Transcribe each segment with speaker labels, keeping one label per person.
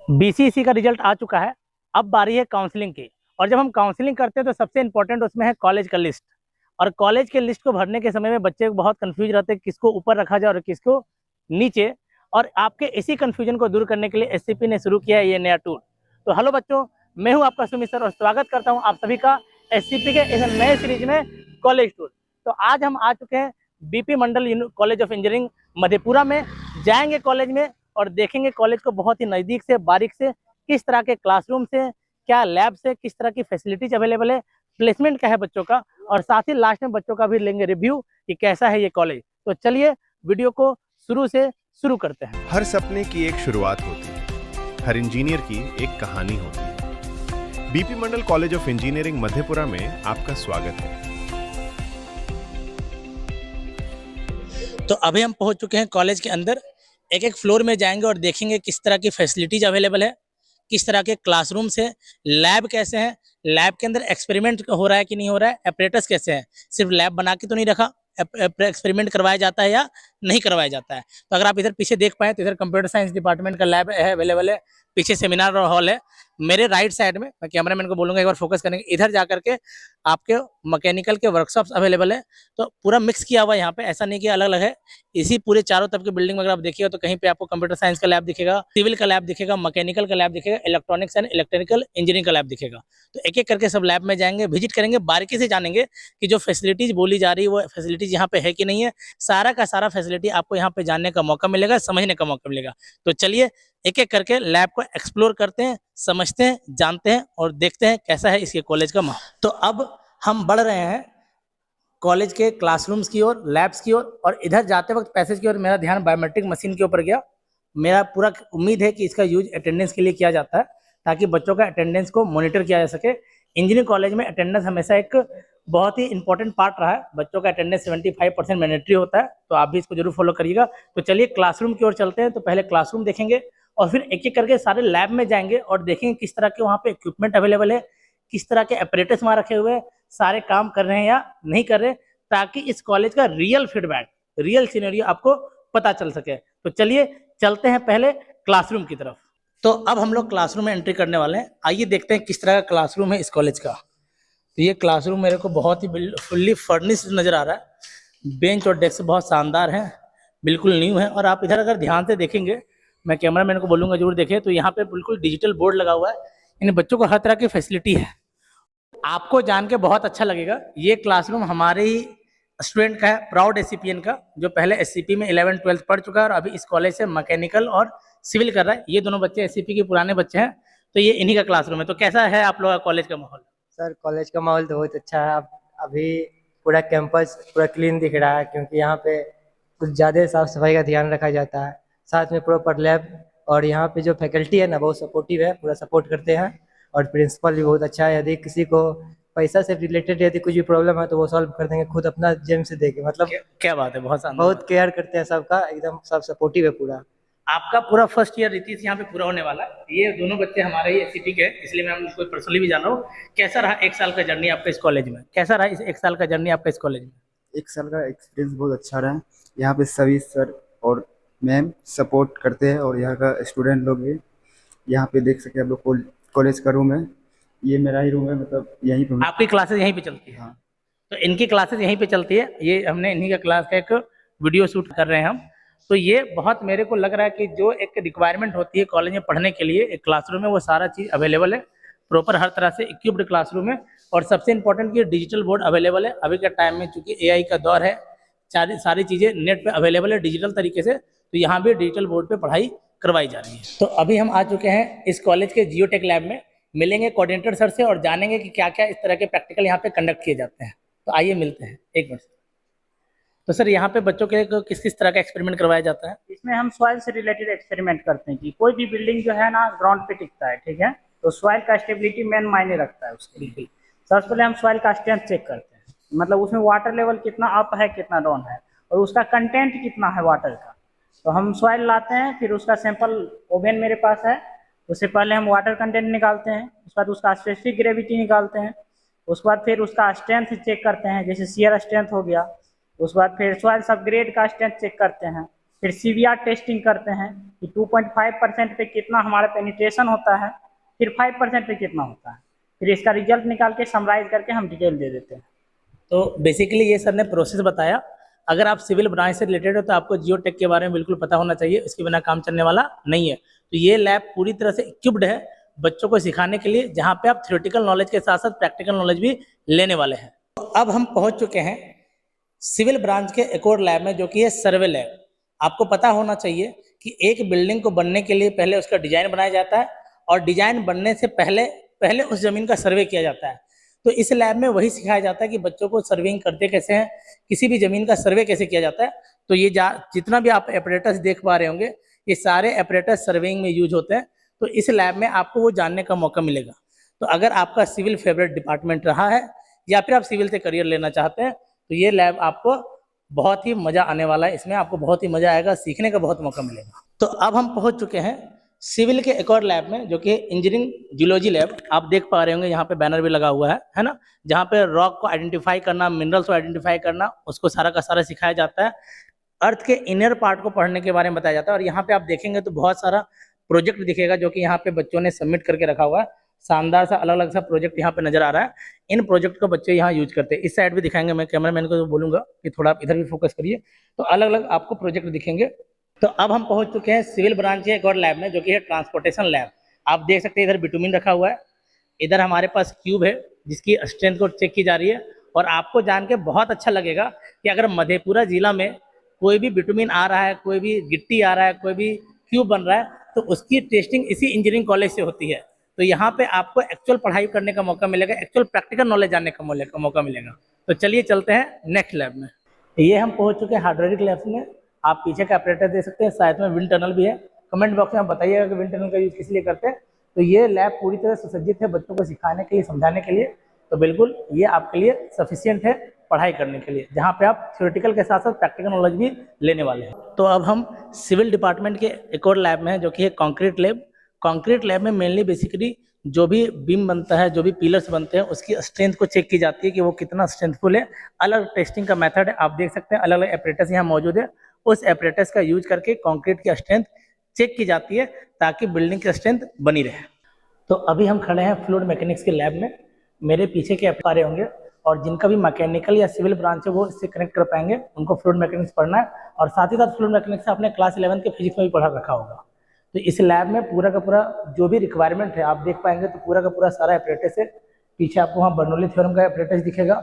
Speaker 1: BCC का result आ चुका है। अब बारी है काउंसलिंग की। और जब हम काउंसलिंग करते हैं तो सबसे इंपॉर्टेंट उसमें है कॉलेज का लिस्ट। और कॉलेज के लिस्ट को भरने के समय में बच्चे बहुत कंफ्यूज रहते हैं किसको ऊपर रखा जाए और किसको नीचे। और आपके इसी कंफ्यूजन को दूर करने के लिए एससीपी ने शुरू किया है ये नया टूल। तो हेलो बच्चों, मैं हूं आपका सुमित सर और स्वागत करता हूं आप सभी का एससीपी के इस नए सीरीज में कॉलेज टूल। तो आज हम आ चुके हैं BP Mandal college of engineering Madhepura में। जाएंगे कॉलेज में और देखेंगे कॉलेज को बहुत ही नज़दीक से बारीक से, किस तरह के क्लासरूम से, क्या लैब से, किस तरह की फैसिलिटीज अवेलेबल है, प्लेसमेंट क्या है बच्चों का, और साथ ही लास्ट में बच्चों का भी लेंगे रिव्यू कि कैसा है ये कॉलेज। तो चलिए वीडियो को शुरू से शुरू करते हैं।
Speaker 2: हर सपने की एक शुरुआत होती है, हर इंजीनियर की एक कहानी होती है। BP Mandal college of engineering Madhepura में आपका स्वागत है।
Speaker 1: तो अभी हम पहुंच चुके हैं कॉलेज के अंदर। एक एक फ्लोर में जाएंगे और देखेंगे किस तरह की फैसिलिटीज अवेलेबल है, किस तरह के क्लासरूम्स है, लैब कैसे हैं, लैब के अंदर एक्सपेरिमेंट हो रहा है कि नहीं हो रहा है, अपरेटस कैसे हैं, सिर्फ लैब बना के तो नहीं रखा, एक्सपेरिमेंट करवाया जाता है या नहीं करवाया जाता है। तो अगर आप इधर पीछे देख पाए तो इधर कंप्यूटर साइंस डिपार्टमेंट का लैब है, अवेलेबल है। पीछे सेमिनार हॉल है। मेरे राइट साइड में, मैं कैमरामैन को बोलूंगा एक बार फोकस करने के, इधर जाकर के आपके मैकेनिकल के वर्कशॉप्स अवेलेबल है। तो पूरा मिक्स किया हुआ है यहाँ पे, ऐसा नहीं कि अलग अलग है। इसी पूरे चारों तरफ की बिल्डिंग में अगर आप देखिएगा तो कहीं पे आपको कंप्यूटर साइंस का लैब दिखेगा, सिविल का लैब दिखेगा, मैकेनिकल का लैब दिखेगा, इलेक्ट्रॉनिक्स एंड इलेक्ट्रिकल इंजीनियरिंग का लैब दिखेगा। तो एक एक करके सब लैब में जाएंगे, विजिट करेंगे, बारीकी से जानेंगे कि जो फैसिलिटीज बोली जा रही है वो फैसिलिटीज यहाँ पे है कि नहीं है। सारा का सारा फैसिलिटी आपको यहाँ पे जानने का मौका मिलेगा, समझने का मौका मिलेगा। तो चलिए एक एक करके लैब को एक्सप्लोर करते हैं, समझते हैं, जानते हैं और देखते हैं कैसा है इसके कॉलेज का माहौल। तो अब हम बढ़ रहे हैं कॉलेज के क्लासरूम्स की ओर, लैब्स की ओर, और इधर जाते वक्त पैसेज की ओर मेरा ध्यान बायोमेट्रिक मशीन के ऊपर गया। मेरा पूरा उम्मीद है कि इसका यूज अटेंडेंस के लिए किया जाता है ताकि बच्चों का अटेंडेंस को मॉनिटर किया जा सके। इंजीनियरिंग कॉलेज में अटेंडेंस हमेशा एक बहुत ही इंपॉर्टेंट पार्ट रहा है। बच्चों का अटेंडेंस 75% मैंडेटरी होता है, तो आप भी इसको जरूर फॉलो करिएगा। तो चलिए क्लासरूम की ओर चलते हैं। तो पहले क्लासरूम देखेंगे और फिर एक एक करके सारे लैब में जाएंगे और देखेंगे किस तरह के वहाँ पे इक्विपमेंट अवेलेबल है, किस तरह के अपरेटस वहाँ रखे हुए हैं, सारे काम कर रहे हैं या नहीं कर रहे, ताकि इस कॉलेज का रियल फीडबैक, रियल सिनेरियो आपको पता चल सके। तो चलिए चलते हैं पहले क्लासरूम की तरफ। तो अब हम लोग क्लासरूम में एंट्री करने वाले हैं। आइए देखते हैं किस तरह का क्लासरूम है इस कॉलेज का। तो ये क्लासरूम मेरे को बहुत ही फुल्ली फर्निश्ड नजर आ रहा है। बेंच और डेस्क बहुत शानदार है, बिल्कुल न्यू है। और आप इधर अगर ध्यान से देखेंगे, मैं कैमरामैन को बोलूंगा जरूर देखें, तो यहाँ पे बिल्कुल डिजिटल बोर्ड लगा हुआ है। इन बच्चों को हर तरह की फैसिलिटी है। आपको जान के बहुत अच्छा लगेगा, ये क्लासरूम हमारे ही स्टूडेंट का है, प्राउड एससीपीएन का, जो पहले एससीपी में 11th-12th पढ़ चुका है और अभी इस कॉलेज से मैकेनिकल और सिविल कर रहा है। ये दोनों बच्चे एससीपी के पुराने बच्चे हैं। तो ये इन्हीं का क्लासरूम है। तो कैसा है आप लोग का कॉलेज का माहौल?
Speaker 3: सर कॉलेज का माहौल तो बहुत अच्छा है। अब अभी पूरा कैंपस पूरा क्लीन दिख रहा है, क्योंकि यहाँ पे कुछ ज़्यादा साफ सफाई का ध्यान रखा जाता है। साथ में प्रॉपर लैब, और यहाँ पे जो फैकल्टी है ना बहुत सपोर्टिव है, पूरा सपोर्ट करते हैं। और प्रिंसिपल भी बहुत अच्छा है। यदि किसी को पैसा से रिलेटेड यदि कुछ भी प्रॉब्लम है तो वो सॉल्व कर देंगे, खुद अपना जेम से देके। मतलब
Speaker 1: क्या बात है, बहुत शानदार।
Speaker 3: बहुत केयर करते हैं सबका, एकदम सब सपोर्टिव है पूरा।
Speaker 1: आपका पूरा फर्स्ट ईयर रीतिश यहाँ पे पूरा होने वाला है। ये दोनों बच्चे हमारे ही एससीपी के हैं, इसलिए मैं उनको पर्सनली भी जान रहा हूँ। कैसा रहा एक साल का जर्नी आपका इस कॉलेज में? कैसा रहा इस एक साल का जर्नी आपका इस कॉलेज में?
Speaker 4: एक साल का एक्सपीरियंस बहुत अच्छा रहा। यहाँ पे सभी सर और मैम सपोर्ट करते हैं, और यहाँ का स्टूडेंट लोग भी। यहाँ पे देख सके आप लोग, कॉलेज का रूम है, ये मेरा ही रूम है, मतलब यहीं पे
Speaker 1: आपकी क्लासेस यहीं पे चलती है?
Speaker 4: हाँ।
Speaker 1: तो इनकी क्लासेस यहीं पे चलती है। ये हमने इन्हीं का क्लास का एक वीडियो शूट कर रहे हैं हम। तो ये बहुत मेरे को लग रहा है कि जो एक रिक्वायरमेंट होती है कॉलेज में पढ़ने के लिए, एक क्लासरूम में वो सारा चीज़ अवेलेबल है। प्रॉपर हर तरह से इक्विप्ड क्लासरूम है। और सबसे इंपॉर्टेंट कि डिजिटल बोर्ड अवेलेबल है। अभी के टाइम में चूंकि एआई का दौर है, सारी चीज़ें नेट पे अवेलेबल है डिजिटल तरीके से। तो यहाँ भी डिजिटल बोर्ड पे पढ़ाई करवाई जा रही है। तो अभी हम आ चुके हैं इस कॉलेज के जियोटेक लैब में। मिलेंगे कोऑर्डिनेटर सर से और जानेंगे कि क्या क्या इस तरह के प्रैक्टिकल यहाँ पे कंडक्ट किए जाते हैं। तो आइए मिलते हैं एक मिनट। तो सर यहाँ पे बच्चों के किस किस तरह का एक्सपेरिमेंट करवाया जाता है?
Speaker 5: इसमें हम सॉइल से रिलेटेड एक्सपेरिमेंट करते हैं कि कोई भी बिल्डिंग जो है ना ग्राउंड पे टिकता है, ठीक है, तो सॉइल का स्टेबिलिटी मेन मायने रखता है उसके लिए। सबसे पहले हम सॉइल का स्ट्रेंथ चेक करते हैं, मतलब उसमें वाटर लेवल कितना अप है कितना डाउन है, और उसका कंटेंट कितना है वाटर का। तो हम सॉइल लाते हैं, फिर उसका सैंपल ओवन मेरे पास है। उससे पहले हम वाटर कंटेंट निकालते हैं, उसके बाद उसका स्पेसिफिक ग्रेविटी निकालते हैं। उसके बाद फिर उसका स्ट्रेंथ चेक करते हैं, जैसे शियर स्ट्रेंथ हो गया। उसके बाद फिर सॉइल सब ग्रेड का स्ट्रेंथ चेक करते हैं। फिर सीवीआर टेस्टिंग करते हैं कि 2.5% पे कितना हमारा पेनिट्रेशन होता है, फिर 5% पे कितना होता है, फिर इसका रिजल्ट निकाल के समराइज करके हम डिटेल दे देते हैं।
Speaker 1: तो बेसिकली ये सर ने प्रोसेस बताया। अगर आप सिविल ब्रांच से रिलेटेड हो तो आपको जियोटेक के बारे में बिल्कुल पता होना चाहिए, इसके बिना काम चलने वाला नहीं है। तो ये लैब पूरी तरह से इक्विप्ड है बच्चों को सिखाने के लिए, जहाँ पे आप थ्योरेटिकल नॉलेज के साथ साथ प्रैक्टिकल नॉलेज भी लेने वाले हैं। तो अब हम पहुँच चुके हैं सिविल ब्रांच के एक और लैब में, जो कि है सर्वे लैब। आपको पता होना चाहिए कि एक बिल्डिंग को बनने के लिए पहले उसका डिजाइन बनाया जाता है, और डिजाइन बनने से पहले पहले उस जमीन का सर्वे किया जाता है। तो इस लैब में वही सिखाया जाता है कि बच्चों को सर्वेइंग करते कैसे हैं, किसी भी जमीन का सर्वे कैसे किया जाता है। तो ये जितना भी आप एपरेटस देख पा रहे होंगे, ये सारे एपरेटस सर्वेइंग में यूज होते हैं। तो इस लैब में आपको वो जानने का मौका मिलेगा। तो अगर आपका सिविल फेवरेट डिपार्टमेंट रहा है या फिर आप सिविल से करियर लेना चाहते हैं, तो ये लैब आपको बहुत ही मज़ा आने वाला है। इसमें आपको बहुत ही मज़ा आएगा, सीखने का बहुत मौका मिलेगा। तो अब हम पहुंच चुके हैं सिविल के एक और लैब में, जो कि इंजीनियरिंग जियोलॉजी लैब। आप देख पा रहे होंगे यहाँ पे बैनर भी लगा हुआ है ना, जहाँ पे रॉक को आइडेंटिफाई करना, मिनरल्स को आइडेंटिफाई करना, उसको सारा का सारा सिखाया जाता है। अर्थ के इनर पार्ट को पढ़ने के बारे में बताया जाता है। और यहाँ पे आप देखेंगे तो बहुत सारा प्रोजेक्ट दिखेगा, जो कि यहाँ पे बच्चों ने सबमिट करके रखा हुआ है। शानदार सा अलग अलग सा प्रोजेक्ट यहाँ पे नजर आ रहा है। इन प्रोजेक्ट को बच्चे यहाँ यूज करते हैं। इस साइड भी दिखाएंगे, मैं कैमरामैन को बोलूंगा कि थोड़ा आप इधर भी फोकस करिए। तो अलग अलग आपको प्रोजेक्ट दिखेंगे। तो अब हम पहुंच चुके हैं सिविल ब्रांच के एक और लैब में, जो कि है ट्रांसपोर्टेशन लैब। आप देख सकते हैं इधर बिटुमिन रखा हुआ है, इधर हमारे पास क्यूब है जिसकी स्ट्रेंथ को चेक की जा रही है। और आपको जान के बहुत अच्छा लगेगा कि अगर मधेपुरा जिला में कोई भी बिटुमिन आ रहा है, कोई भी गिट्टी आ रहा है, कोई भी क्यूब बन रहा है, तो उसकी टेस्टिंग इसी इंजीनियरिंग कॉलेज से होती है। तो यहाँ पे आपको एक्चुअल पढ़ाई करने का मौका मिलेगा, एक्चुअल प्रैक्टिकल नॉलेज जानने का मौका मिलेगा। तो चलिए चलते हैं नेक्स्ट लैब में। ये हम पहुंच चुके हैं हाइड्रोलिक लैब में। आप पीछे का ऑपरेटर देख सकते हैं, साथ में विंड टनल भी है। कमेंट बॉक्स में आप बताइएगा कि विंड टनल का यूज किस लिए करते हैं। तो ये लैब पूरी तरह सुसज्जित है बच्चों को सिखाने के लिए, समझाने के लिए। तो बिल्कुल ये आपके लिए सफिशियंट है पढ़ाई करने के लिए, जहाँ पे आप थ्योरेटिकल के साथ साथ प्रैक्टिकल नॉलेज भी लेने वाले हैं। तो अब हम सिविल डिपार्टमेंट के एक और लैब में हैं, जो कि है कंक्रीट लैब। कंक्रीट लैब में मेनली बेसिकली जो भी बीम बनता है, जो भी पिलर्स बनते हैं, उसकी स्ट्रेंथ को चेक की जाती है कि वो कितना स्ट्रेंथफुल है। अलग टेस्टिंग का मेथड है, आप देख सकते हैं अलग अलग एपरेटस यहाँ मौजूद है। उस एपरेटस का यूज करके कंक्रीट की स्ट्रेंथ चेक की जाती है, ताकि बिल्डिंग की स्ट्रेंथ बनी रहे। तो अभी हम खड़े हैं फ्लूइड मैकेनिक्स के लैब में। मेरे पीछे के आ रहे होंगे, और जिनका भी मैकेनिकल या सिविल ब्रांच है वो इससे कनेक्ट कर पाएंगे। उनको फ्लूइड मैकेनिक्स पढ़ना है, और साथ ही साथ फ्लूइड मैकेनिक्स से आपने क्लास 11 के फिजिक्स में भी पढ़ा रखा होगा। तो इस लैब में पूरा का पूरा जो भी रिक्वायरमेंट है आप देख पाएंगे। तो पूरा का पूरा सारा एपरेटस है। पीछे आपको वहाँ बर्नौली थ्योरम का एपरेटस दिखेगा,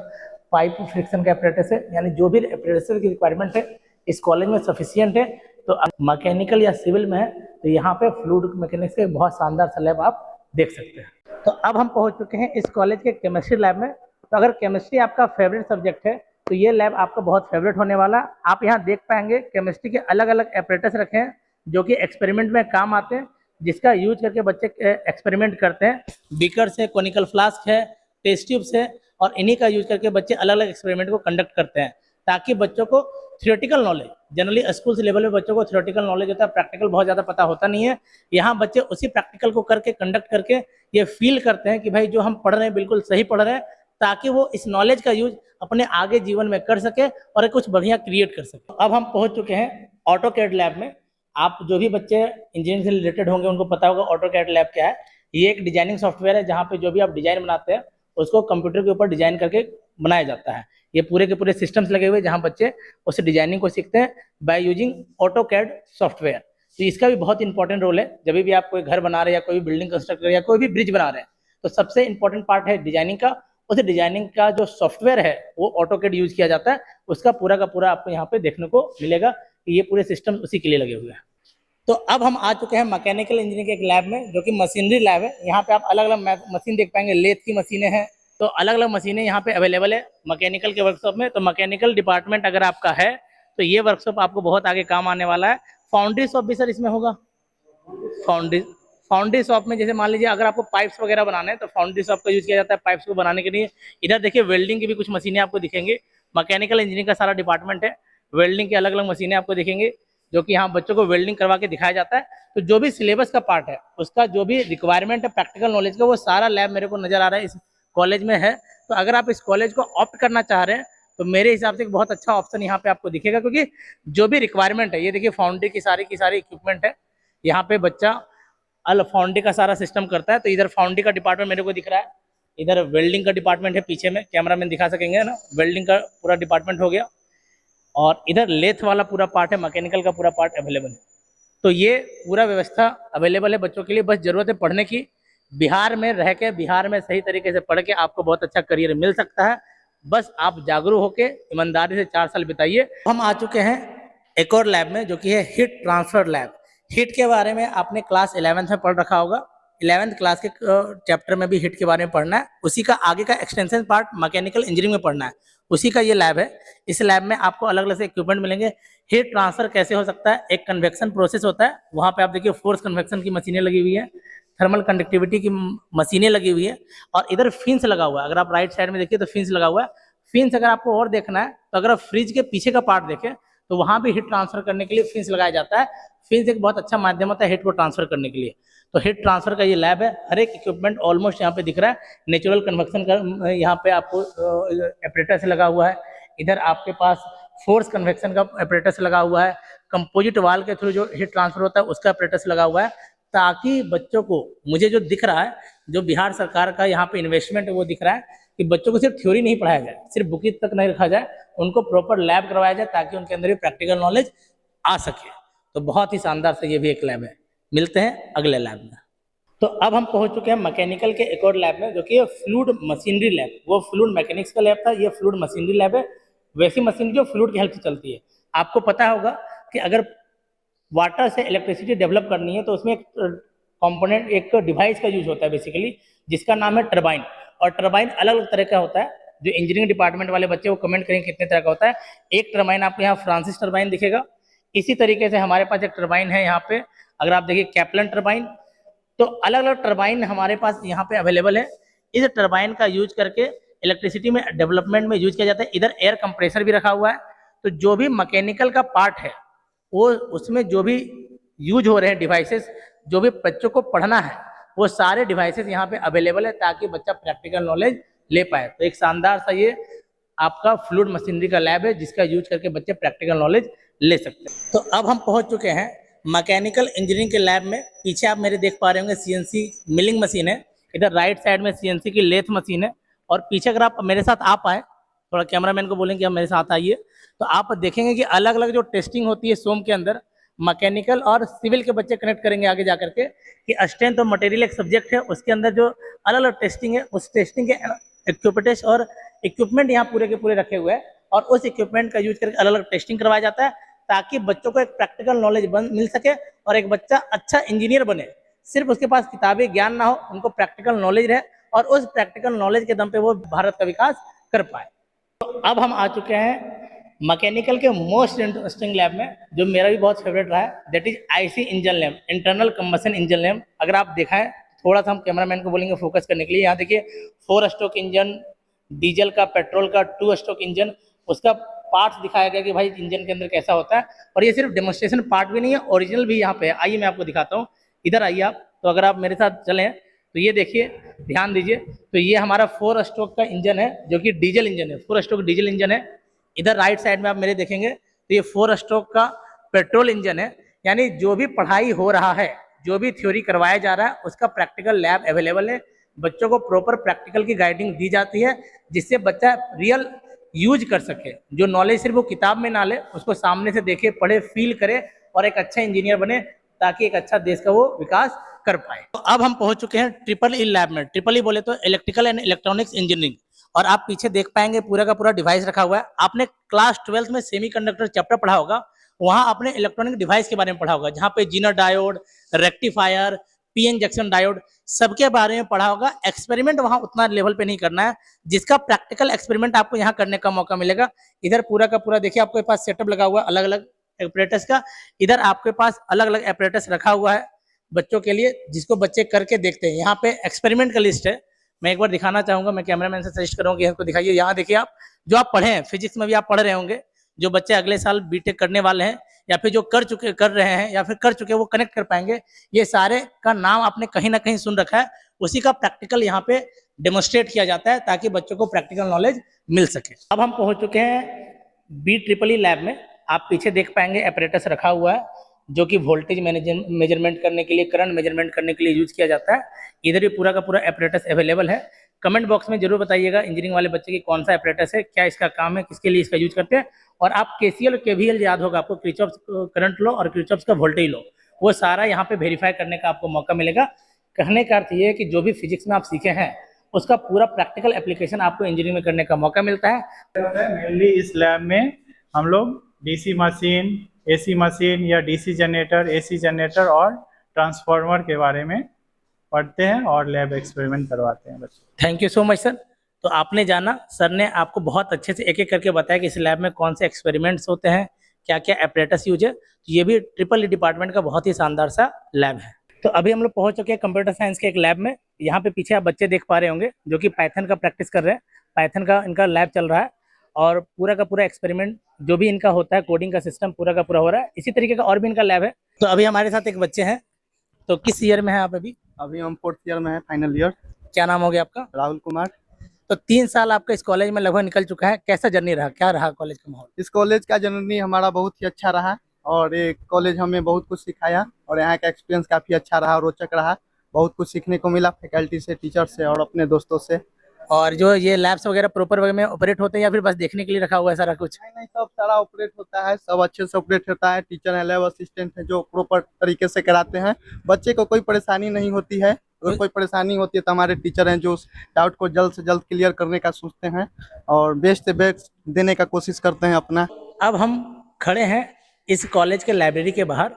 Speaker 1: पाइप फ्रिक्शन का एपरेटस है। यानी जो भी एपरेटस की रिक्वायरमेंट है इस कॉलेज में सफिशियंट है। तो मैकेनिकल या सिविल में है तो यहाँ पे फ्लूइड मैकेनिक्स के बहुत शानदार सा लैब आप देख सकते हैं। तो अब हम पहुँच चुके हैं इस कॉलेज के केमिस्ट्री लैब में। तो अगर केमिस्ट्री आपका फेवरेट सब्जेक्ट है तो ये लैब आपका बहुत फेवरेट होने वाला। आप यहाँ देख पाएंगे केमिस्ट्री के अलग अलग एपरेटस रखे हैं, जो कि एक्सपेरिमेंट में काम आते हैं, जिसका यूज करके बच्चे एक्सपेरिमेंट करते हैं। बीकर्स है, कोनिकल फ्लास्क है, टेस्ट ट्यूब्स है, और इन्हीं का यूज करके बच्चे अलग अलग एक्सपेरिमेंट को कंडक्ट करते हैं, ताकि बच्चों को theoretical knowledge, generally school level में बच्चों को थियोरेटिकल नॉलेज होता है, प्रैक्टिकल बहुत ज़्यादा पता होता नहीं है। यहाँ बच्चे उसी प्रैक्टिकल को करके कंडक्ट करके ये फील करते हैं कि भाई जो हम पढ़ रहे हैं बिल्कुल सही पढ़ रहे हैं, ताकि वो इस नॉलेज का यूज अपने आगे जीवन में कर सके और कुछ बढ़िया क्रिएट कर सके। अब हम पहुंच चुके हैं ऑटोकैड लैब में। आप जो भी बच्चे इंजीनियरिंग से रिलेटेड होंगे उनको पता होगा ऑटोकैड लैब क्या है। ये एक डिजाइनिंग सॉफ्टवेयर है, जहाँ पे जो भी आप डिजाइन बनाते हैं उसको कंप्यूटर के ऊपर डिजाइन करके बनाया जाता है। ये पूरे के पूरे सिस्टम्स लगे हुए जहाँ बच्चे उस डिजाइनिंग को सीखते हैं बाय यूजिंग ऑटोकैड सॉफ्टवेयर। तो इसका भी बहुत इंपॉर्टेंट रोल है। जब भी आप कोई घर बना रहे हैं या कोई बिल्डिंग कंस्ट्रक्ट कर रहे हैं या कोई भी ब्रिज बना रहे हैं, तो सबसे इंपॉर्टेंट पार्ट है डिजाइनिंग का। उस डिजाइनिंग का जो सॉफ्टवेयर है वो ऑटोकैड यूज किया जाता है। उसका पूरा का पूरा आपको यहाँ पे देखने को मिलेगा कि ये पूरे सिस्टम उसी के लिए लगे हुए हैं। तो अब हम आ चुके हैं मैकेनिकल इंजीनियरिंग के एक लैब में, जो कि मशीनरी लैब है। यहाँ पे आप अलग अलग मशीन देख पाएंगे, लेथ की मशीनें हैं। तो अलग अलग मशीनें यहाँ पे अवेलेबल है मैकेनिकल के वर्कशॉप में। तो मैकेनिकल डिपार्टमेंट अगर आपका है तो ये वर्कशॉप आपको बहुत आगे काम आने वाला है। फाउंड्री शॉप भी सर इसमें होगा। फाउंड्री शॉप में जैसे मान लीजिए अगर आपको पाइप्स वगैरह बनाने हैं तो फाउंड्री शॉप का यूज किया जाता है पाइप्स को बनाने के लिए। इधर देखिए वेल्डिंग की भी कुछ मशीनें आपको दिखेंगी। मैकेनिकल इंजीनियरिंग का सारा डिपार्टमेंट है। वेल्डिंग की अलग अलग मशीनें आपको दिखेंगी, जो कि यहाँ बच्चों को वेल्डिंग करवा के दिखाया जाता है। तो जो भी सिलेबस का पार्ट है, उसका जो भी रिक्वायरमेंट है प्रैक्टिकल नॉलेज का, वो सारा लैब मेरे को नजर आ रहा है इस कॉलेज में है। तो अगर आप इस कॉलेज को ऑप्ट करना चाह रहे हैं तो मेरे हिसाब से एक बहुत अच्छा ऑप्शन यहाँ पे आपको दिखेगा, क्योंकि जो भी रिक्वायरमेंट है, ये देखिए फाउंड्री की सारी इक्विपमेंट है। यहाँ पे बच्चा अल फाउंड्री का सारा सिस्टम करता है। तो इधर फाउंड्री का डिपार्टमेंट मेरे को दिख रहा है, इधर वेल्डिंग का डिपार्टमेंट है, पीछे में कैमरा मैन दिखा सकेंगे ना, वेल्डिंग का पूरा डिपार्टमेंट हो गया, और इधर लेथ वाला पूरा पार्ट है, मैकेनिकल का पूरा पार्ट अवेलेबल है। तो ये पूरा व्यवस्था अवेलेबल है बच्चों के लिए। बस जरूरत है पढ़ने की, बिहार में रह के बिहार में सही तरीके से पढ़ के आपको बहुत अच्छा करियर मिल सकता है। बस आप जागरूक होके ईमानदारी से 4 साल बिताइए। हम आ चुके हैं एक और लैब में, जो कि है हीट ट्रांसफर लैब। हीट के बारे में आपने क्लास 11th में पढ़ रखा होगा, 11th क्लास के चैप्टर में भी हीट के बारे में पढ़ना है। उसी का आगे का एक्सटेंशन पार्ट मैकेनिकल इंजीनियरिंग में पढ़ना है, उसी का ये लैब है। इस लैब में आपको अलग अलग से इक्विपमेंट मिलेंगे। हीट ट्रांसफर कैसे हो सकता है, एक कन्वेक्शन प्रोसेस होता है, वहाँ पे आप देखिए फोर्स कन्वेक्शन की मशीनें लगी हुई है, थर्मल कंडक्टिविटी की मशीनें लगी हुई है, और इधर फिन्स लगा हुआ है। अगर आप राइट साइड में देखिए तो फिन्स लगा हुआ है। फिन्स अगर आपको और देखना है तो अगर आप फ्रिज के पीछे का पार्ट देखें तो वहाँ भी हीट ट्रांसफर करने के लिए फिन्स लगाया जाता है। फिन्स एक बहुत अच्छा माध्यम होता है हीट को ट्रांसफर करने के लिए। तो हीट ट्रांसफर का ये लैब है। हर एक इक्विपमेंट ऑलमोस्ट यहाँ पे दिख रहा है। नेचुरल कन्वेक्शन का यहाँ पे आपको एपरेटस लगा हुआ है, इधर आपके पास फोर्स कन्वेक्शन का एपरेटस लगा हुआ है, कंपोजिट वाल के थ्रू जो हीट ट्रांसफर होता है उसका एपरेटस लगा हुआ है, ताकि बच्चों को, मुझे जो दिख रहा है, जो बिहार सरकार का यहाँ पे इन्वेस्टमेंट है वो दिख रहा है कि बच्चों को सिर्फ थ्योरी नहीं पढ़ाया जाए, सिर्फ बुकी तक नहीं रखा जाए, उनको प्रॉपर लैब करवाया जाए ताकि उनके अंदर भी प्रैक्टिकल नॉलेज आ सके। तो बहुत ही शानदार से ये भी एक लैब है। मिलते हैं अगले लैब में। तो अब हम पहुंच चुके हैं मैकेनिकल के एक और लैब में, जो कि फ्लूइड मशीनरी लैब। वो फ्लूइड मैकेनिक्स का लैब था, ये फ्लूइड मशीनरी लैब है। वैसी मशीन जो फ्लूइड की हेल्प से चलती है। आपको पता होगा कि अगर वाटर से इलेक्ट्रिसिटी डेवलप करनी है तो उसमें एक कंपोनेंट, एक डिवाइस का यूज होता है बेसिकली, जिसका नाम है टरबाइन। और टरबाइन अलग अलग तरह का होता है। जो इंजीनियरिंग डिपार्टमेंट वाले बच्चे वो कमेंट करेंगे कितने तरह का होता है। एक टरबाइन आपको यहाँ फ्रांसिस टरबाइन दिखेगा। इसी तरीके से हमारे पास एक टरबाइन है यहाँ पे, अगर आप देखिए कैप्लन टरबाइन। तो अलग अलग टरबाइन हमारे पास यहाँ पे अवेलेबल है। इस टरबाइन का यूज करके इलेक्ट्रिसिटी में डेवलपमेंट में यूज किया जाता है। इधर एयर कंप्रेसर भी रखा हुआ है। तो जो भी मैकेनिकल का पार्ट है वो, उसमें जो भी यूज हो रहे हैं डिवाइसेस, जो भी बच्चों को पढ़ना है, वो सारे डिवाइसेस यहाँ पे अवेलेबल है ताकि बच्चा प्रैक्टिकल नॉलेज ले पाए। तो एक शानदार सा ये आपका फ्लूइड मशीनरी का लैब है, जिसका यूज करके बच्चे प्रैक्टिकल नॉलेज ले सकते हैं। तो अब हम पहुंच चुके हैं मैकेनिकल इंजीनियरिंग के लैब में। पीछे आप मेरे देख पा रहे होंगे सीएनसी मिलिंग मशीन है, इधर राइट साइड में सीएनसी की लेथ मशीन है, और पीछे अगर आप मेरे साथ आ पाए, थोड़ा कैमरामैन को बोलेंगे कि आप मेरे साथ आइए, तो आप देखेंगे कि अलग अलग जो टेस्टिंग होती है सोम के अंदर, मैकेनिकल और सिविल के बच्चे कनेक्ट करेंगे आगे जाकर के कि स्ट्रेंथ ऑफ मटेरियल एक सब्जेक्ट है, उसके अंदर जो अलग अलग टेस्टिंग है, उस टेस्टिंग के इक्विपमेंट और इक्विपमेंट यहाँ पूरे के पूरे रखे हुए हैं, और उस इक्विपमेंट का यूज करके अलग अलग टेस्टिंग करवाया जाता है ताकि बच्चों को एक प्रैक्टिकल नॉलेज मिल सके और एक बच्चा अच्छा इंजीनियर बने। सिर्फ उसके पास किताबी ज्ञान ना हो, उनको प्रैक्टिकल नॉलेज रहे, और उस प्रैक्टिकल नॉलेज के दम पे वो भारत का विकास कर पाए। तो अब हम आ चुके हैं मैकेनिकल के मोस्ट इंटरेस्टिंग लैब में, जो मेरा भी बहुत फेवरेट रहा है, that is IC engine lab, internal combustion engine lab. अगर आप देखा है, थोड़ा सा हम कैमरामैन को बोलेंगे फोकस करने के लिए। यहाँ देखिए 4 स्ट्रोक इंजन, डीजल का, पेट्रोल का 2 स्ट्रोक इंजन, उसका पार्ट्स दिखाया गया कि भाई इंजन के अंदर कैसा होता है। और ये सिर्फ डेमोन्स्ट्रेशन पार्ट भी नहीं है, ओरिजिनल भी यहाँ पे है। आइए मैं आपको दिखाता हूँ, इधर आइए आप। तो अगर आप मेरे साथ चलें तो ये देखिए, ध्यान दीजिए। तो ये हमारा 4 स्ट्रोक का इंजन है, जो कि डीजल इंजन है, 4 स्ट्रोक डीजल इंजन है। इधर राइट साइड में आप मेरे देखेंगे तो ये 4 स्ट्रोक का पेट्रोल इंजन है। यानी जो भी पढ़ाई हो रहा है, जो भी थ्योरी करवाया जा रहा है, उसका प्रैक्टिकल लैब अवेलेबल है। बच्चों को प्रॉपर प्रैक्टिकल की गाइडिंग दी जाती है, जिससे बच्चा रियल यूज कर सके। जो नॉलेज सिर्फ वो किताब में ना ले, उसको सामने से देखे, पढ़े, फील करे, और एक अच्छा इंजीनियर बने, ताकि एक अच्छा देश का वो विकास कर पाए। तो अब हम पहुंच चुके हैं ट्रिपल ई लैब में। ट्रिपल ई बोले तो इलेक्ट्रिकल एंड इलेक्ट्रॉनिक्स इंजीनियरिंग। और आप पीछे देख पाएंगे पूरा का पूरा डिवाइस रखा हुआ है। आपने क्लास 12th में सेमीकंडक्टर चैप्टर पढ़ा होगा, वहां आपने इलेक्ट्रॉनिक डिवाइस के बारे में पढ़ा होगा, जहां पे Zener diode, rectifier, PN junction diode, सबके बारे में पढ़ा होगा। एक्सपेरिमेंट वहां उतना लेवल पे नहीं करना है, जिसका प्रैक्टिकल एक्सपेरिमेंट आपको यहाँ करने का मौका मिलेगा। इधर पूरा का पूरा देखिए, आपके पास सेटअप लगा हुआ है अलग अलग एपरेटस का। इधर आपके पास अलग अलग एपरेटस रखा हुआ है बच्चों के लिए, जिसको बच्चे करके देखते हैं। यहाँ पे एक्सपेरिमेंट का लिस्ट है, मैं एक बार दिखाना चाहूंगा। मैं कैमरामैन से सजेस्ट करूंगा कि इसको दिखाइए। यहाँ देखिए आप, जो आप पढ़े हैं, फिजिक्स में भी आप पढ़ रहे होंगे, जो बच्चे अगले साल बीटेक करने वाले हैं, या फिर जो कर रहे हैं, या फिर कर चुके, वो कनेक्ट कर पाएंगे। ये सारे का नाम आपने कहीं ना कहीं सुन रखा है, उसी का प्रैक्टिकल यहाँ पे डेमोन्स्ट्रेट किया जाता है ताकि बच्चों को प्रैक्टिकल नॉलेज मिल सके। अब हम पहुंच चुके हैं BEEE लैब में। आप पीछे देख पाएंगे एपरेटस रखा हुआ है जो कि वोल्टेज मेजरमेंट करने के लिए, करंट मेजरमेंट करने के लिए यूज किया जाता है। इधर भी पूरा का पूरा एपरेटस अवेलेबल है। कमेंट बॉक्स में जरूर बताइएगा इंजीनियरिंग वाले बच्चे की कौन सा एपरेटस है, क्या इसका काम है, किसके लिए इसका यूज करते हैं। और आप KCL और KVL याद होगा आपको, किरचॉफ्स करंट लॉ और किरचॉफ्स का वोल्टेज लॉ, वो सारा यहाँ पे वेरीफाई करने का आपको मौका मिलेगा। कहने का अर्थ ये है कि जो भी फिजिक्स में आप सीखे हैं उसका पूरा प्रैक्टिकल एप्लीकेशन आपको इंजीनियरिंग में करने का मौका मिलता है।
Speaker 6: मेनली इस लैब में हम लोग DC मशीन, AC मशीन या DC जनरेटर, AC जनरेटर और ट्रांसफार्मर के बारे में पढ़ते हैं और लैब एक्सपेरिमेंट करवाते हैं बच्चों।
Speaker 1: Thank you so much sir. तो आपने जाना, सर ने आपको बहुत अच्छे से एक एक करके बताया कि इस लैब में कौन से एक्सपेरिमेंट्स होते हैं, क्या क्या एपरेटस यूज है। तो ये भी EEE डिपार्टमेंट का बहुत ही शानदार सा लैब है। तो अभी हम लोग पहुंच चुके हैं कंप्यूटर साइंस के एक लैब में। यहाँ पे पीछे आप बच्चे देख पा रहे होंगे जो कि पाइथन का प्रैक्टिस कर रहे हैं। पाइथन का इनका लैब चल रहा है और पूरा का पूरा एक्सपेरिमेंट जो भी इनका होता है, कोडिंग का सिस्टम पूरा का पूरा हो रहा है। इसी तरीके का और भी इनका लैब है। तो अभी हमारे साथ एक बच्चे हैं। तो किस ईयर में है आप अभी?
Speaker 7: अभी हम 4th ईयर में है, फाइनल ईयर।
Speaker 1: क्या नाम हो गया आपका?
Speaker 7: राहुल कुमार।
Speaker 1: तो 3 साल आपका इस कॉलेज में लगभग निकल चुका है। कैसा जर्नी रहा, क्या रहा कॉलेज का माहौल?
Speaker 7: इस कॉलेज का जर्नी हमारा बहुत ही अच्छा रहा और ये कॉलेज हमें बहुत कुछ सिखाया और यहाँ का एक्सपीरियंस काफ़ी अच्छा रहा, रोचक रहा। बहुत कुछ सीखने को मिला फैकल्टी से, टीचर से और अपने दोस्तों से।
Speaker 1: और जो ये लैब्स वगैरह प्रॉपर वे में ऑपरेट होते हैं या फिर बस देखने के लिए रखा हुआ है सारा कुछ?
Speaker 7: नहीं, सब सारा ऑपरेट होता है, सब अच्छे से ऑपरेट होता है। टीचर है, लैब असिस्टेंट है जो प्रॉपर तरीके से कराते हैं। बच्चे को कोई परेशानी नहीं होती है। अगर कोई परेशानी होती है तो हमारे टीचर हैं जो उस डाउट को जल्द से जल्द क्लियर करने का सोचते हैं और बेस्ट से बेस्ट देने का कोशिश करते हैं अपना।
Speaker 1: अब हम खड़े हैं इस कॉलेज के लाइब्रेरी के बाहर।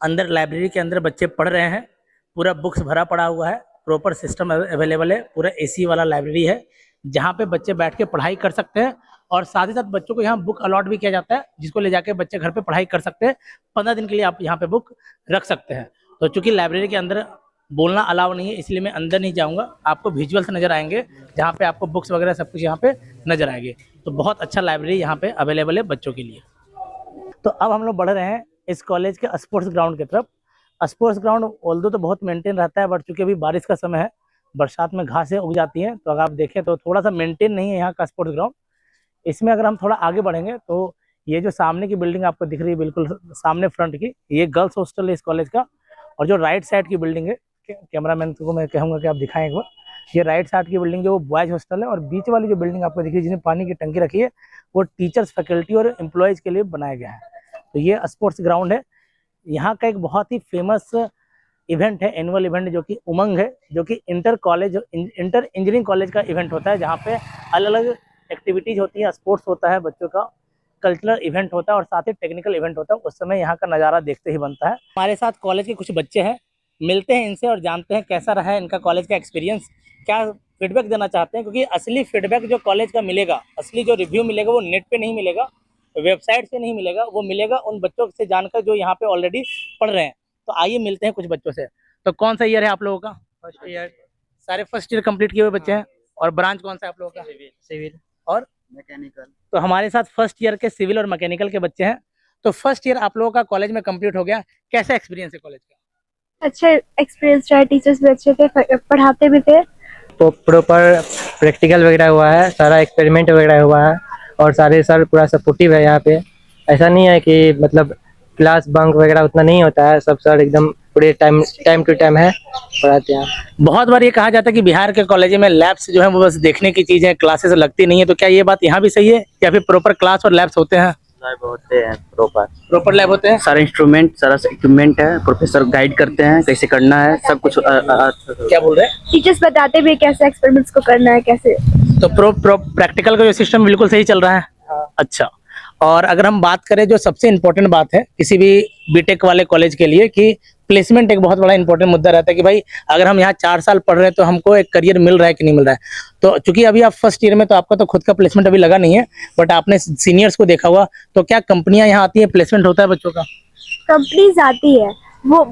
Speaker 1: अंदर लाइब्रेरी के अंदर बच्चे पढ़ रहे हैं। पूरा बुक्स भरा पड़ा हुआ है, प्रॉपर सिस्टम अवेलेबल है, पूरा AC वाला लाइब्रेरी है जहाँ पे बच्चे बैठ के पढ़ाई कर सकते हैं। और साथ ही साथ बच्चों को यहाँ बुक अलॉट भी किया जाता है जिसको ले जाके बच्चे घर पे पढ़ाई कर सकते हैं। 15 दिन के लिए आप यहाँ पे बुक रख सकते हैं। तो चूंकि लाइब्रेरी के अंदर बोलना अलाउ नहीं है इसलिए मैं अंदर नहीं जाऊँगा। आपको विजुअल्स नज़र आएंगे जहाँ पे आपको बुक्स वगैरह सब कुछ यहाँ पे नज़र आएंगे। तो बहुत अच्छा लाइब्रेरी यहाँ पे अवेलेबल है बच्चों के लिए। तो अब हम लोग बढ़ रहे हैं इस कॉलेज के स्पोर्ट्स ग्राउंड की तरफ। स्पोर्ट्स ग्राउंड ऑल्दो तो बहुत मेंटेन रहता है बट चूंकि अभी बारिश का समय है, बरसात में घासें उग जाती हैं, तो अगर आप देखें तो थोड़ा सा मेंटेन नहीं है यहाँ का स्पोर्ट्स ग्राउंड। इसमें अगर हम थोड़ा आगे बढ़ेंगे तो ये जो सामने की बिल्डिंग आपको दिख रही है बिल्कुल सामने फ्रंट की, ये गर्ल्स हॉस्टल है इस कॉलेज का। और जो राइट साइड की बिल्डिंग है, कैमरामैन को मैं कहूँगा कि आप दिखाएं एक बार, ये राइट साइड की बिल्डिंग जो वो बॉयज हॉस्टल है। और बीच वाली जो बिल्डिंग आपको दिख रही है जिसमें पानी की टंकी रखी है, वो टीचर्स, फैकल्टी और एम्प्लॉयज़ के लिए बनाया गया है। तो ये स्पोर्ट्स ग्राउंड है। यहाँ का एक बहुत ही फेमस इवेंट है, एनुअल इवेंट, जो कि उमंग है, जो कि इंटर इंजीनियरिंग कॉलेज का इवेंट होता है जहाँ पे अलग अलग एक्टिविटीज़ होती हैं, स्पोर्ट्स होता है, बच्चों का कल्चरल इवेंट होता है और साथ ही टेक्निकल इवेंट होता है। उस समय यहाँ का नज़ारा देखते ही बनता है। हमारे साथ कॉलेज के कुछ बच्चे हैं, मिलते हैं इनसे और जानते हैं कैसा रहा है इनका कॉलेज का एक्सपीरियंस, क्या फीडबैक देना चाहते हैं। क्योंकि असली फीडबैक जो कॉलेज का मिलेगा, असली जो रिव्यू मिलेगा वो नेट पे नहीं मिलेगा, वेबसाइट से नहीं मिलेगा, वो मिलेगा उन बच्चों से जानकर जो यहाँ पे ऑलरेडी पढ़ रहे हैं। तो आइए मिलते हैं कुछ बच्चों से। तो कौन सा ईयर है आप लोगों का?
Speaker 3: First year.
Speaker 1: सारे फर्स्ट ईयर कंप्लीट किए हुए बच्चे हैं। और ब्रांच कौन सा है आप लोगों का?
Speaker 3: सिविल
Speaker 1: और
Speaker 7: मैकेनिकल।
Speaker 1: तो हमारे साथ फर्स्ट ईयर के सिविल और मैकेनिकल के बच्चे हैं। तो फर्स्ट ईयर आप लोगों का कॉलेज में कंप्लीट हो गया, कैसा एक्सपीरियंस है कॉलेज का?
Speaker 8: अच्छा एक्सपीरियंस रहा, टीचर्स भी अच्छे थे, पढ़ाते भी थे।
Speaker 3: तो प्रॉपर प्रैक्टिकल वगैरह हुआ है, सारा एक्सपेरिमेंट वगैरह हुआ है और सारे सर पूरा सपोर्टिव है यहाँ पे। ऐसा नहीं है कि मतलब क्लास बंक वगैरह उतना नहीं होता है, सब सर एकदम पूरे टाइम टू टाइम है पढ़ाते हैं।
Speaker 1: बहुत बार ये कहा जाता है कि बिहार के कॉलेज में लैब्स जो है वो बस देखने की चीज़ है, क्लासेस लगती नहीं है। तो क्या ये बात यहाँ भी सही है या फिर प्रॉपर क्लास और लैब्स होते हैं?
Speaker 9: लैब होते हैं,
Speaker 1: प्रॉपर लैब होते हैं,
Speaker 9: सारे इंस्ट्रूमेंट, सारा इक्विपमेंट है, प्रोफेसर गाइड करते हैं कैसे करना है, सब कुछ।
Speaker 1: क्या बोल रहे हैं?
Speaker 8: टीचर्स बताते भी कैसे एक्सपेरिमेंट्स को करना है, कैसे।
Speaker 1: तो प्रैक्टिकल का जो सिस्टम बिल्कुल सही चल रहा है। अच्छा, और अगर हम बात करें जो सबसे इम्पोर्टेंट बात है किसी भी बीटेक वाले कॉलेज के लिए कि प्लेसमेंट एक बहुत बड़ा इंपॉर्टेंट मुद्दा रहता है कि भाई अगर हम यहाँ 4 साल पढ़ रहे हैं तो हमको एक करियर मिल रहा है कि नहीं मिल रहा है। तो चूंकि अभी आप फर्स्ट ईयर में तो आपका तो खुद का प्लेसमेंट अभी लगा नहीं है, बट आपने सीनियर्स को देखा हुआ, तो क्या कंपनियां यहाँ आती है, प्लेसमेंट होता है बच्चों का?
Speaker 8: कंपनीज आती है, वो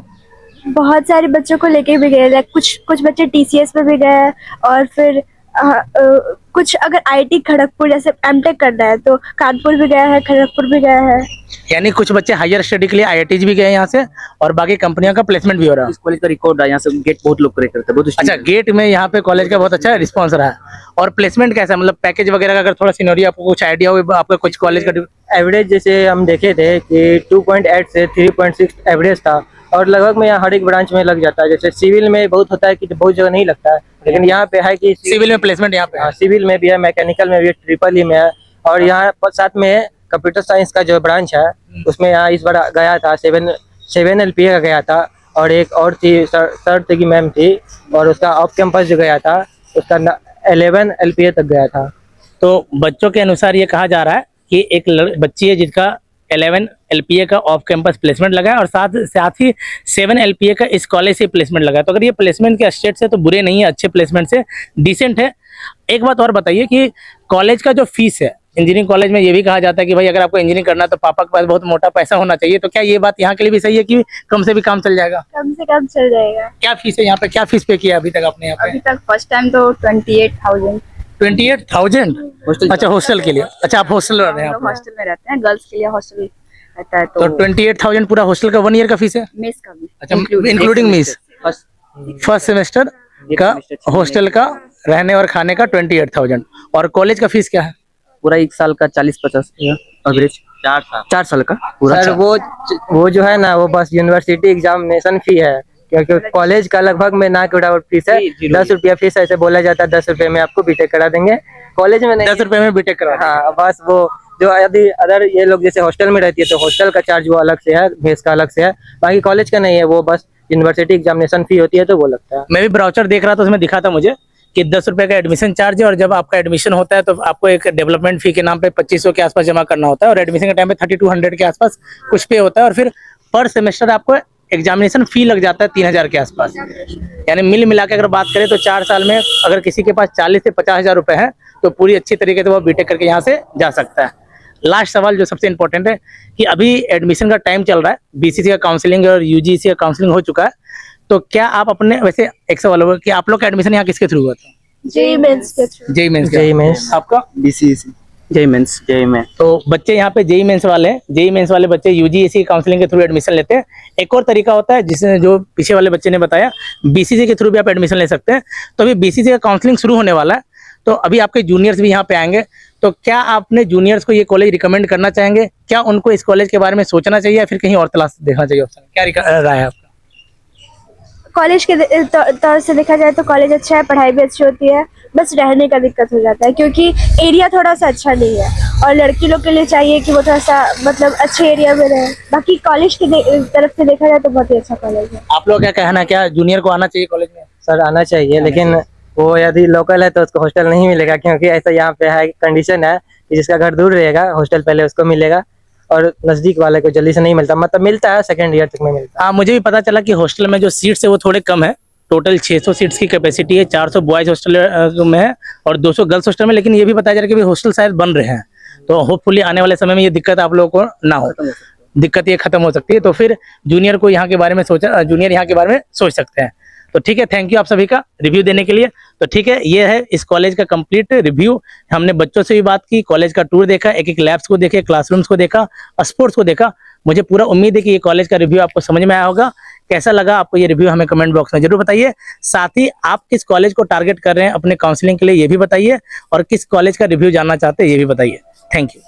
Speaker 8: बहुत सारे बच्चों को लेके भी गए, कुछ बच्चे TCS पे भी गए और फिर कुछ अगर आईटी खड़गपुर जैसे एमटेक करना है तो कानपुर भी गया है, खड़गपुर भी गया है।
Speaker 1: यानी कुछ बच्चे हायर स्टडी के लिए आईआईटीज भी गए यहाँ से और बाकी कंपनियों का प्लेसमेंट भी हो रहा है।
Speaker 9: इस कॉलेज का रिकॉर्ड है, यहाँ से गेट बहुत लोग करे करते हैं, बहुत
Speaker 1: अच्छा, गेट में यहाँ पे कॉलेज का बहुत अच्छा रिस्पांस रहा है। और प्लेसमेंट कैसा है, मतलब पैकेज वगैरह का अगर थोड़ा सीनरी आपको कुछ आइडिया हो आपका कुछ कॉलेज का?
Speaker 3: एवरेज जैसे हम देखे थे कि 2.8 से 3.6 एवरेज था और लगभग में यहाँ हर एक ब्रांच में लग जाता है। जैसे सिविल में बहुत होता है कि बहुत जगह नहीं लगता है, लेकिन यहाँ पे है कि
Speaker 1: सिविल में प्लेसमेंट यहाँ पे है।
Speaker 3: सिविल में भी है, मैकेनिकल में भी है, ट्रिपल ई में है और यहाँ साथ में कंप्यूटर साइंस का जो ब्रांच है उसमें यहाँ इस बार गया था 7 LPA का गया था और एक और थी सर की मैम थी और उसका ऑफ कैंपस जो गया था उसका 11 LPA तक गया था।
Speaker 1: तो बच्चों के अनुसार ये कहा जा रहा है कि एक बच्ची है जिसका 11 LPA का ऑफ कैंपस प्लेसमेंट लगा है और साथ ही 7 LPA का इस कॉलेज से प्लेसमेंट लगा है। तो अगर ये प्लेसमेंट के स्टेट से तो बुरे नहीं है, अच्छे प्लेसमेंट से डिसेंट है। एक बात और बताइए कि कॉलेज का जो फीस है, इंजीनियरिंग कॉलेज में ये भी कहा जाता है कि भाई अगर आपको इंजीनियरिंग करना है तो पापा के पास बहुत मोटा पैसा होना चाहिए, तो क्या ये बात यहाँ के लिए भी सही है कि कम से भी काम चल जाएगा?
Speaker 8: कम से कम चल जाएगा।
Speaker 1: क्या फीस है यहाँ पे, क्या फीस पे किया अभी तक आपने यहाँ पे?
Speaker 8: अभी तक फर्स्ट टाइम तो 28,000।
Speaker 1: 28,000? अच्छा, हॉस्टल के लिए? अच्छा, आप हॉस्टल रह रहे हैं?
Speaker 8: हॉस्टल में रहते हैं, गर्ल्स के लिए हॉस्टल रहता है।
Speaker 1: तो 28,000 पूरा हॉस्टल का 1 ईयर का फीस है?
Speaker 8: मेस का भी।
Speaker 1: अच्छा, इंक्लूडिंग मीस? फर्स्ट सेमेस्टर का हॉस्टल का रहने और खाने का 28,000। और कॉलेज का फीस क्या है?
Speaker 9: पूरा 1 साल का 40-50 एवरेज, 4 साल का पूरा।
Speaker 3: सर वो जो है ना वो बस यूनिवर्सिटी एग्जामिनेशन फी है, क्योंकि कॉलेज का लगभग में ना के बराबर फीस है। 10 रुपया फीस ऐसे बोला जाता है, 10 रुपये में आपको बीटेक करा देंगे। कॉलेज में नहीं,
Speaker 1: 10 रुपये में बीटेक करा?
Speaker 3: हाँ, बस वो जो यदि अदर ये लोग जैसे हॉस्टल में रहती है तो हॉस्टल का चार्ज वो अलग से है, मेस का अलग से है, बाकी कॉलेज का नहीं है, वो बस यूनिवर्सिटी एग्जामिनेशन फी होती है तो वो लगता है।
Speaker 1: मैं भी ब्राउचर देख रहा था, उसमें दिखा था मुझे कि 10 रुपये का एडमिशन चार्ज है और जब आपका एडमिशन होता है तो आपको एक डेवलपमेंट फी के नाम पे 2500 के आसपास जमा करना होता है और एडमिशन के टाइम पे 3200 के आसपास कुछ पे होता है और फिर पर सेमेस्टर आपको एग्जामिनेशन फी लग जाता है 3000 के आसपास। यानी मिल मिला के अगर बात करें तो 4 साल में अगर किसी के पास 40 से 50 हजार रुपए है तो पूरी अच्छी तरीके से वो बीटेक करके यहाँ से जा सकता है। लास्ट सवाल जो सबसे इम्पोर्टेंट है कि अभी एडमिशन का टाइम चल रहा है, बीसीसी का काउंसलिंग और यूजीसी का काउंसलिंग हो चुका है, तो क्या आप अपने वैसे एक सवाल होगा कि आप लोग का एडमिशन यहाँ किसके थ्रू हुआ था?
Speaker 8: जेई मेंस के through.
Speaker 1: JEE mains.
Speaker 3: JEE mains.
Speaker 1: आपका?
Speaker 4: BCEC।
Speaker 9: JEE mains.
Speaker 1: तो बच्चे यहाँ पे जेई मेंस वाले हैं, जेई मेंस वाले बच्चे यूजीसी काउंसलिंग के थ्रू एडमिशन लेते हैं। एक और तरीका होता है जिसने जो पीछे वाले बच्चे ने बताया, बीसीसी के थ्रू भी आप एडमिशन ले सकते हैं। तो अभी बीसीसी का काउंसलिंग शुरू होने वाला है, तो अभी आपके जूनियर्स भी यहाँ पे आएंगे, तो क्या आप अपने जूनियर्स को ये कॉलेज रिकमेंड करना चाहेंगे? क्या उनको इस कॉलेज के बारे में सोचना चाहिए या फिर कहीं और तलाश देखना चाहिए ऑप्शन? क्या राय है आपका?
Speaker 8: कॉलेज के तौर से देखा जाए तो कॉलेज अच्छा है, पढ़ाई भी अच्छी होती है, बस रहने का दिक्कत हो जाता है क्योंकि एरिया थोड़ा सा अच्छा नहीं है और लड़की लोग के लिए चाहिए कि वो थोड़ा सा मतलब अच्छे एरिया में रहे। बाकी कॉलेज की तरफ से देखा जाए तो बहुत ही अच्छा कॉलेज है।
Speaker 1: आप लोग क्या कहना है, क्या जूनियर को आना चाहिए कॉलेज में?
Speaker 3: सर आना चाहिए, लेकिन वो यदि लोकल है तो उसको हॉस्टल नहीं मिलेगा, क्योंकि ऐसा यहाँ पे है कंडीशन है कि जिसका घर दूर रहेगा हॉस्टल पहले उसको मिलेगा और नजदीक वाले को जल्दी से नहीं मिलता, मतलब मिलता है सेकंड ईयर तक में मिलता है।
Speaker 1: मुझे भी पता चला कि हॉस्टल में जो सीट्स है वो थोड़े कम है, टोटल 600 सीट्स की कैपेसिटी है, 400 बॉयज हॉस्टल में है और 200 गर्ल्स हॉस्टल में, लेकिन ये भी बताया जा रहा है कि हॉस्टल शायद बन रहे हैं, तो होपफुली आने वाले समय में ये दिक्कत आप लोगों को ना हो, दिक्कत ये खत्म हो सकती है। तो फिर जूनियर को यहाँ के बारे में जूनियर यहाँ के बारे में सोच सकते हैं। तो ठीक है, थैंक यू आप सभी का रिव्यू देने के लिए। तो ठीक है, ये है इस कॉलेज का कंप्लीट रिव्यू। हमने बच्चों से भी बात की, कॉलेज का टूर देखा, एक एक लैब्स को देखे, क्लासरूम्स को देखा, स्पोर्ट्स को देखा। मुझे पूरा उम्मीद है कि ये कॉलेज का रिव्यू आपको समझ में आया होगा। कैसा लगा आपको ये रिव्यू हमें कमेंट बॉक्स में जरूर बताइए। साथ ही आप किस कॉलेज को टारगेट कर रहे हैं अपने काउंसलिंग के लिए ये भी बताइए और किस कॉलेज का रिव्यू जानना चाहते हैं ये भी बताइए। Thank you.